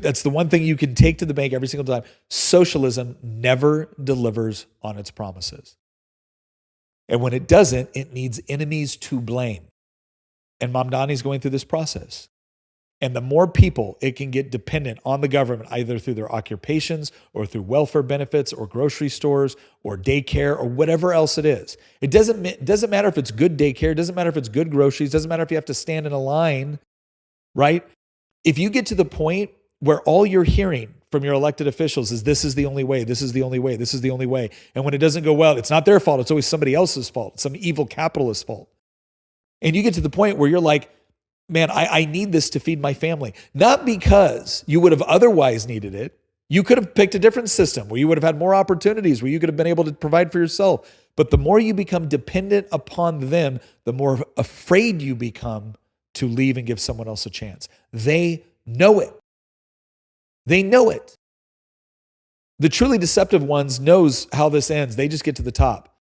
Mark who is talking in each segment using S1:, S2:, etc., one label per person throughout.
S1: That's the one thing you can take to the bank every single time. Socialism never delivers on its promises. And when it doesn't, it needs enemies to blame. And Mamdani's going through this process. And the more people it can get dependent on the government, either through their occupations or through welfare benefits or grocery stores or daycare or whatever else it is. It doesn't matter if it's good daycare. It doesn't matter if it's good groceries. It doesn't matter if you have to stand in a line, right? If you get to the point where all you're hearing from your elected officials is this is the only way, this is the only way, this is the only way. And when it doesn't go well, it's not their fault. It's always somebody else's fault, some evil capitalist's fault. And you get to the point where you're like, man, I need this to feed my family. Not because you would have otherwise needed it. You could have picked a different system where you would have had more opportunities, where you could have been able to provide for yourself. But the more you become dependent upon them, the more afraid you become to leave and give someone else a chance. They know it. They know it. The truly deceptive ones knows how this ends. They just get to the top.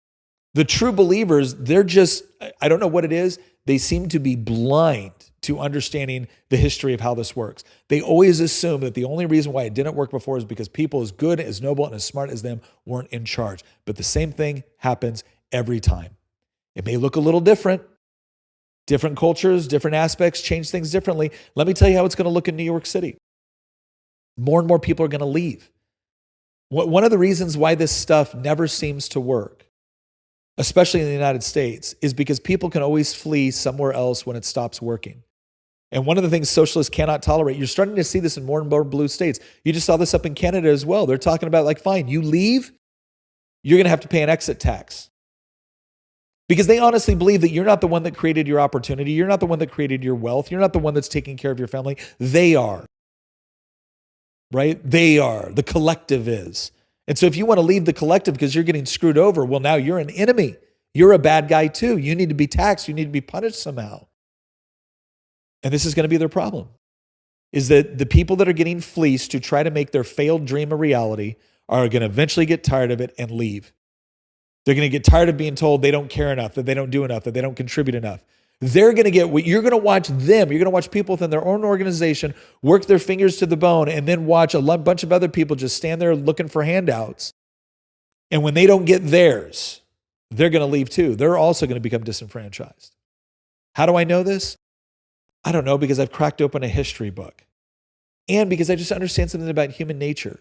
S1: The true believers, they're just, I don't know what it is. They seem to be blind to understanding the history of how this works. They always assume that the only reason why it didn't work before is because people as good, as noble, and as smart as them weren't in charge. But the same thing happens every time. It may look a little different. Different cultures, different aspects change things differently. Let me tell you how it's going to look in New York City. More and more people are going to leave. One of the reasons why this stuff never seems to work, especially in the United States, is because people can always flee somewhere else when it stops working. And one of the things socialists cannot tolerate, you're starting to see this in more and more blue states. You just saw this up in Canada as well. They're talking about like, fine, you leave, you're going to have to pay an exit tax. Because they honestly believe that you're not the one that created your opportunity. You're not the one that created your wealth. You're not the one that's taking care of your family. They are. Right? They are. The collective is. And so if you want to leave the collective because you're getting screwed over, well, now you're an enemy. You're a bad guy too. You need to be taxed. You need to be punished somehow. And this is going to be their problem, is that the people that are getting fleeced to try to make their failed dream a reality are going to eventually get tired of it and leave. They're going to get tired of being told they don't care enough, that they don't do enough, that they don't contribute enough. They're going to get what you're going to watch them. You're going to watch people within their own organization work their fingers to the bone and then watch a bunch of other people just stand there looking for handouts. And when they don't get theirs, they're going to leave too. They're also going to become disenfranchised. How do I know this? I don't know, because I've cracked open a history book and because I just understand something about human nature.